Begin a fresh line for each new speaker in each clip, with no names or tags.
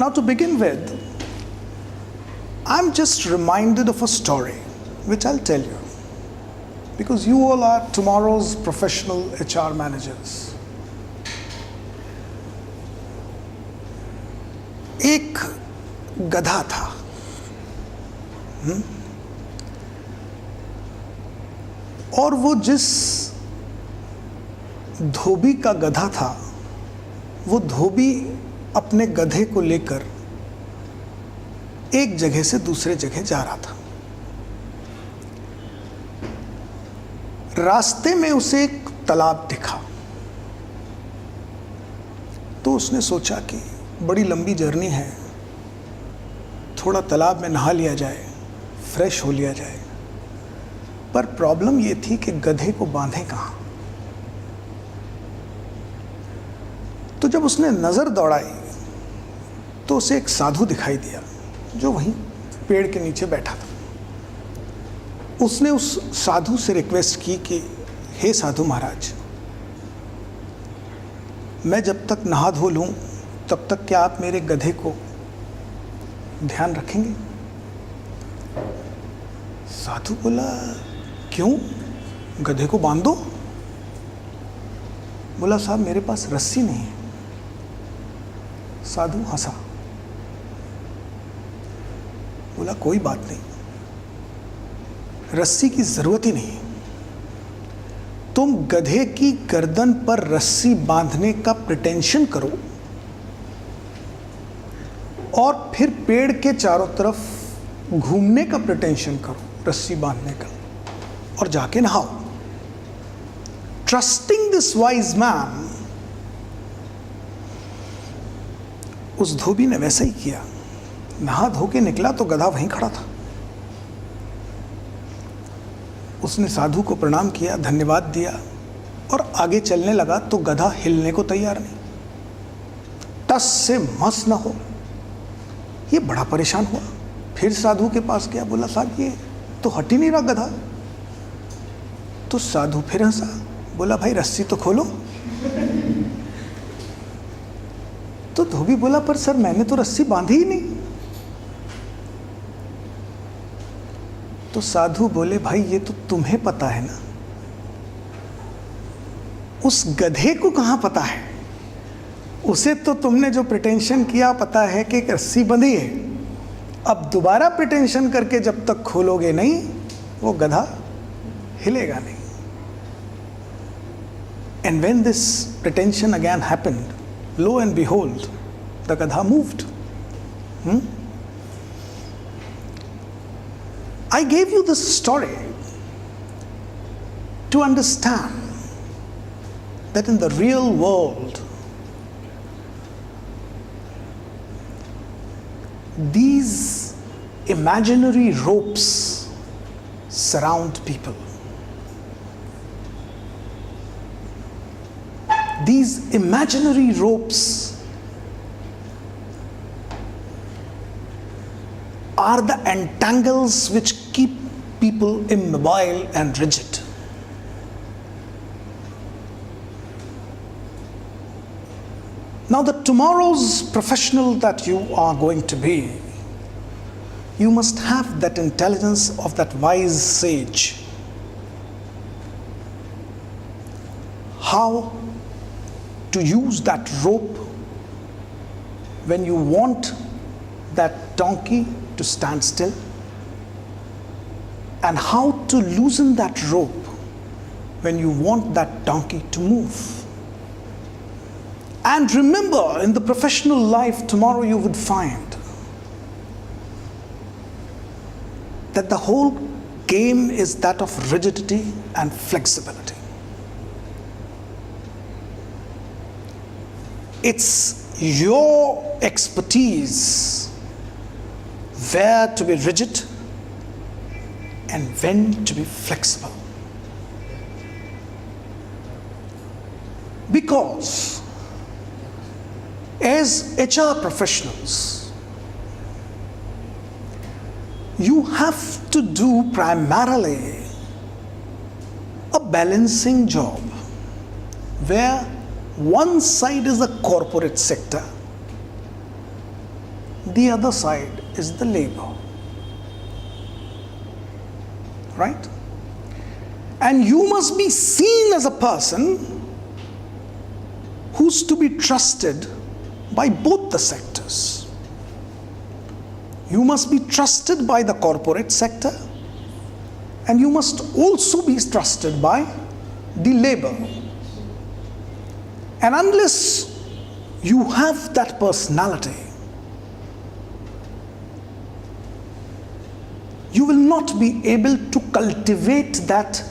Now, to begin with, I'm just reminded of a story which I'll tell you, because you all are tomorrow's professional HR managers. एक गधा था, और वो जिस धोबी का गधा था, वो धोबी अपने गधे को लेकर एक जगह से दूसरे जगह जा रहा था। रास्ते में उसे एक तालाब दिखा, तो उसने सोचा कि बड़ी लंबी जर्नी है, थोड़ा तालाब में नहा लिया जाए, फ्रेश हो लिया जाए। पर प्रॉब्लम ये थी कि गधे को बांधे कहाँ। तो जब उसने नज़र दौड़ाई तो उसे एक साधु दिखाई दिया जो वहीं पेड़ के नीचे बैठा था। उसने उस साधु से रिक्वेस्ट की कि हे साधु महाराज, मैं जब तक नहा धो लूँ तब तक क्या आप मेरे गधे को ध्यान रखेंगे? साधु बोला, क्यों, गधे को बांध दो। बोला, साहब मेरे पास रस्सी नहीं है। साधु हंसा, बोला, कोई बात नहीं, रस्सी की जरूरत ही नहीं। तुम गधे की गर्दन पर रस्सी बांधने का प्रिटेंशन करो और फिर पेड़ के चारों तरफ घूमने का प्रिटेंशन करो रस्सी बांधने का, और जाके नहाओ। ट्रस्टिंग दिस वाइज मैन, उस धोबी ने वैसा ही किया। नहा धो के निकला तो गधा वहीं खड़ा था। उसने साधु को प्रणाम किया, धन्यवाद दिया और आगे चलने लगा तो गधा हिलने को तैयार नहीं, टस से मस न हो। ये बड़ा परेशान हुआ, फिर साधु के पास गया, बोला, साहब ये तो हट ही नहीं रहा गधा। तो साधु फिर हंसा, बोला, भाई रस्सी तो खोलो। तो धोबी बोला, पर सर मैंने तो रस्सी बांधी ही नहीं। तो साधु बोले, भाई ये तो तुम्हें पता है ना, उस गधे को कहां पता है? उसे तो तुमने जो प्रिटेंशन किया पता है कि एक रस्सी बंधी है। अब दोबारा प्रिटेंशन करके जब तक खोलोगे नहीं, वो गधा हिलेगा नहीं। And when this pretension again happened, lo and behold, the Gadha moved. I gave you this story to understand that in the real world, these imaginary ropes surround people. These imaginary ropes are the entangles which keep people immobile and rigid. Now, the tomorrow's professional that you are going to be, you must have that intelligence of that wise sage. How to use that rope when you want that donkey to stand still, and how to loosen that rope when you want that donkey to move. And remember, in the professional life tomorrow you would find that the whole game is that of rigidity and flexibility. It's your expertise where to be rigid and when to be flexible. Because as HR professionals, you have to do primarily a balancing job where one side is the corporate sector the other side is the labor. Right? And you must be seen as a person who's to be trusted by both the sectors. You must be trusted by the corporate sector, and you must also be trusted by the labor. And unless you have that personality, you will not be able to cultivate that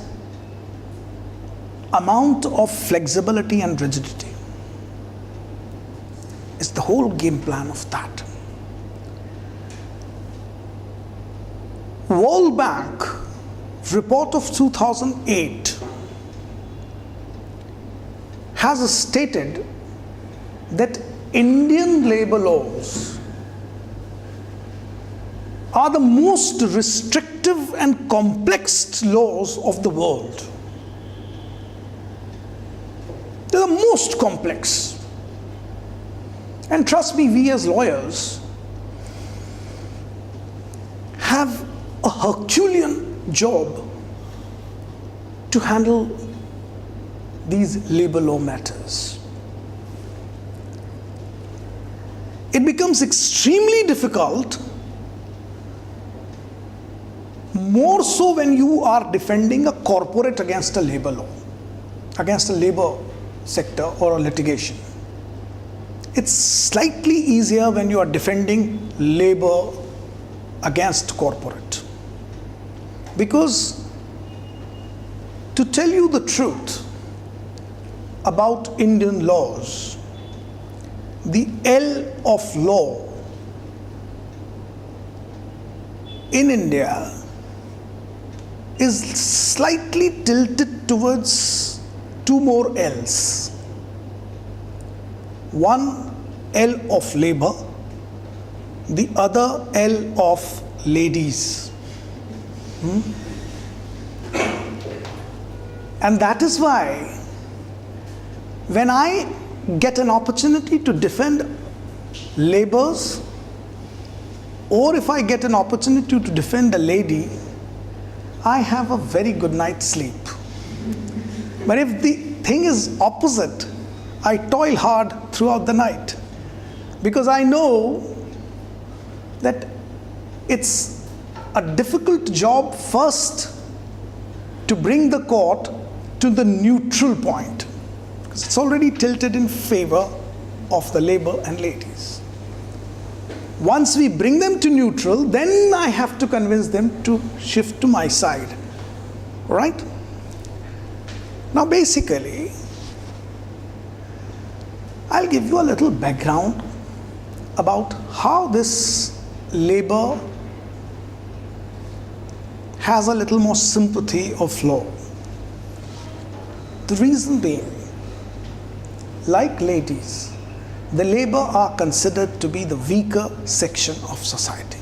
amount of flexibility and rigidity. It's the whole game plan of that. World Bank report of 2008 has stated that Indian labor laws are the most restrictive and complex laws of the world. They're the most complex. And trust me, we as lawyers have a Herculean job to handle these labor law matters. It becomes extremely difficult, more so when you are defending a corporate against a labor law, against a labor sector or a litigation. It's slightly easier when you are defending labor against corporate. Because to tell you the truth about Indian laws, the L of law in India is slightly tilted towards two more L's. One L of labor, the other L of ladies. And that is why when I get an opportunity to defend laborers, or if I get an opportunity to defend a lady, I have a very good night's sleep. But if the thing is opposite, I toil hard throughout the night, because I know that it's a difficult job first to bring the court to the neutral point, because it's already tilted in favor of the labor and ladies. Once we bring them to neutral, then I have to convince them to shift to my side. Right? Now basically, I'll give you a little background about how this labor has a little more sympathy of law. The reason being, like ladies, the labor are considered to be the weaker section of society.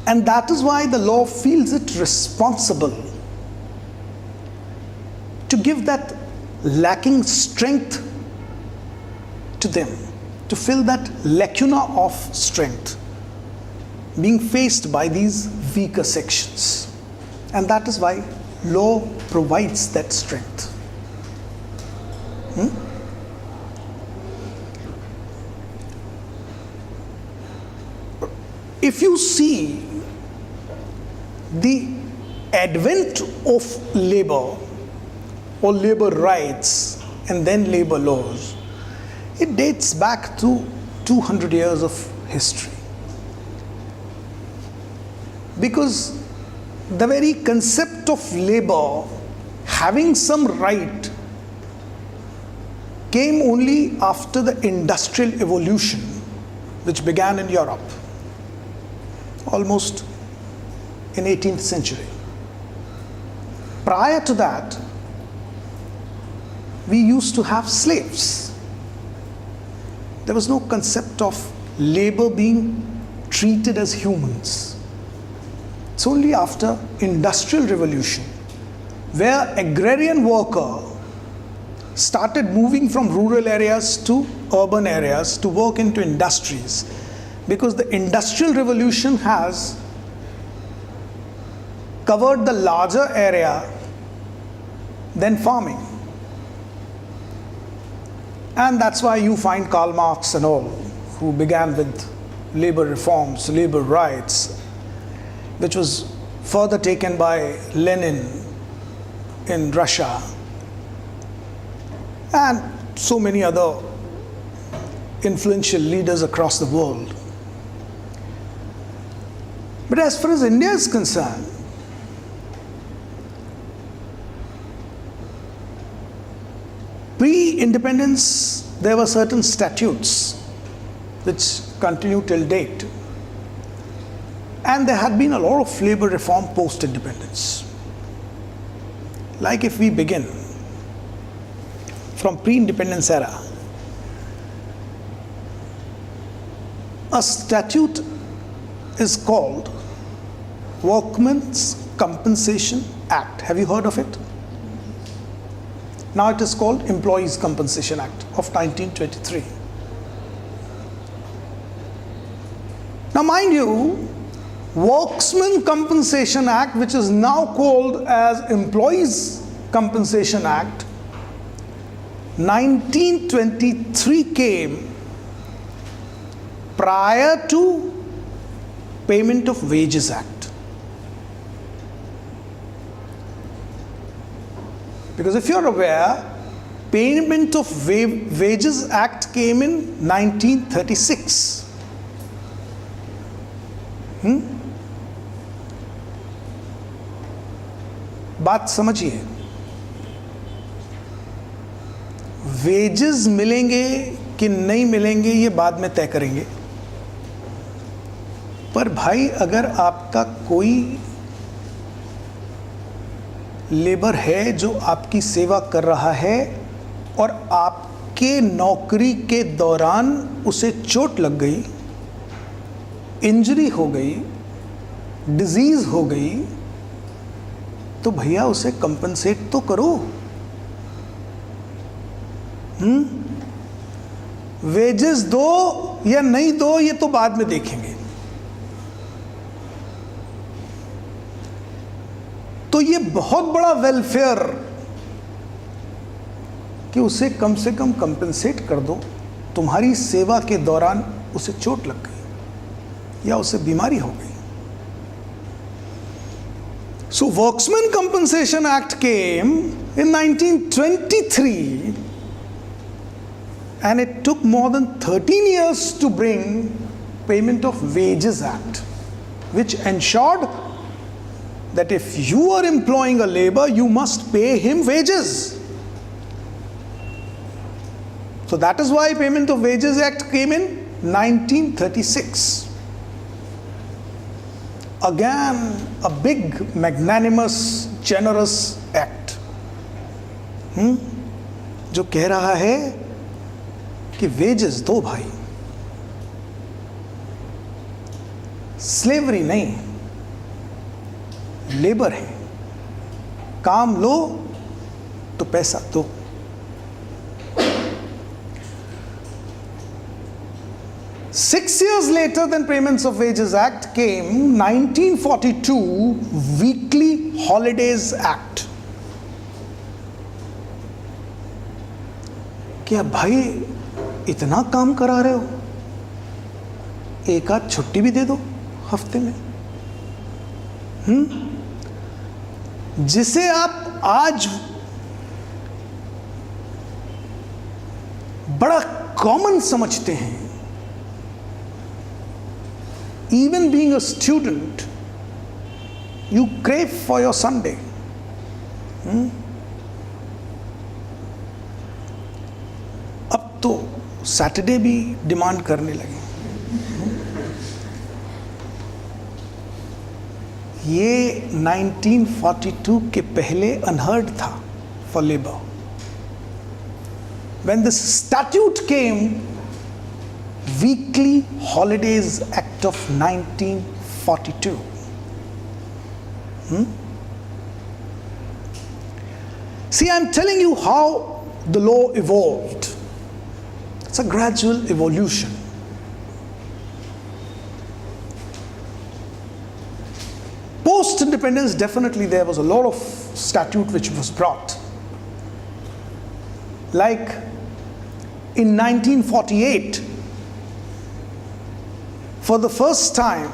And that is why the law feels it responsible to give that lacking strength to them, to fill that lacuna of strength being faced by these weaker sections. And that is why law provides that strength. If you see the advent of labor or labor rights and then labor laws, it dates back to 200 years of history. Because the very concept of labor having some right came only after the industrial evolution, which began in Europe almost in 18th century. Prior to that, we used to have slaves. There was no concept of labor being treated as humans. It's only after industrial revolution, where agrarian worker started moving from rural areas to urban areas to work into industries, because the industrial revolution has covered the larger area than farming. And that's why you find Karl Marx and all, who began with labor reforms, labor rights, which was further taken by Lenin in Russia, and so many other influential leaders across the world. But as far as India is concerned, pre-independence, there were certain statutes which continue till date. And there had been a lot of labor reform post-independence. Like if we begin from pre-independence era, a statute is called Workmen's Compensation Act. Have you heard of it? Now it is called Employees Compensation Act of 1923. Now mind you, Workmen's Compensation Act, which is now called as Employees Compensation Act, 1923 came prior to Payment of Wages Act. Because if you're aware, Payment of Wages Act came in 1936. बात समझिए, wages मिलेंगे कि नहीं मिलेंगे ये बाद में तय करेंगे, पर भाई अगर आपका कोई लेबर है जो आपकी सेवा कर रहा है और आपके नौकरी के दौरान उसे चोट लग गई, इंजरी हो गई, डिजीज हो गई, तो भैया उसे कंपनसेट तो करो। वेजेस दो या नहीं दो ये तो बाद में देखेंगे। तो ये बहुत बड़ा वेलफेयर कि उसे कम से कम कंपनसेट कर दो, तुम्हारी सेवा के दौरान उसे चोट लग गई या उसे बीमारी हो गई। So Workmen's Compensation Act came in 1923 and it took more than 13 years to bring Payment of Wages Act, which ensured that if you are employing a labor, you must pay him wages. So that is why Payment of Wages Act came in 1936. Again, a big, magnanimous, generous act, जो कह रहा है कि wages दो भाई, slavery नहीं, labour है, काम लो तो पैसा दो। Six years later than Payments of Wages Act came 1942 Weekly Holidays Act. क्या भाई इतना काम करा रहे हो, एक आध छुट्टी भी दे दो हफ्ते में। जिसे आप आज बड़ा कॉमन समझते हैं, even being a student, you crave for your Sunday. अब तो सैटरडे भी डिमांड करने लगे। ये 1942 के पहले अनहर्ड था for labor. When this statute came, Weekly Holidays Act of 1942. See, I'm telling you how the law evolved. It's a gradual evolution. Post-independence, definitely there was a lot of statute which was brought. Like in 1948, for the first time,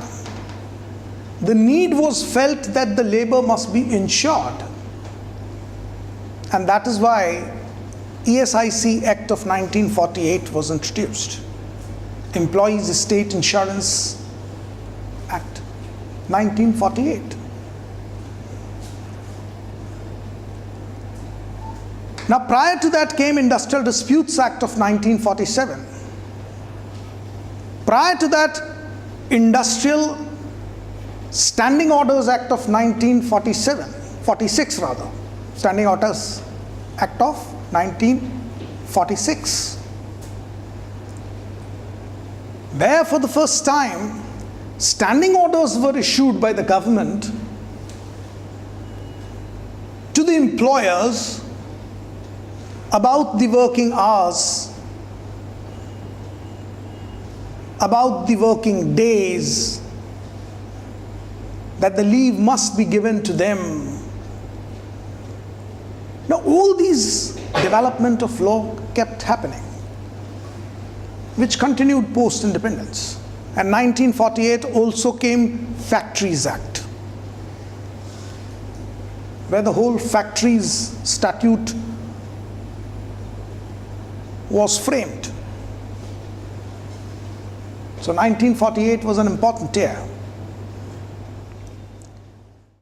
the need was felt that the labor must be insured. And that is why ESIC Act of 1948 was introduced. Employees State Insurance Act, 1948. Now, prior to that came Industrial Disputes Act of 1947. Prior to that, Industrial Standing Orders Act of 46 rather. Standing Orders Act of 1946. Where for the first time, standing orders were issued by the government to the employers about the working hours, about the working days, that the leave must be given to them. Now, all these development of law kept happening, which continued post-independence. And 1948 also came Factories Act, where the whole factories statute was framed. So 1948 was an important year.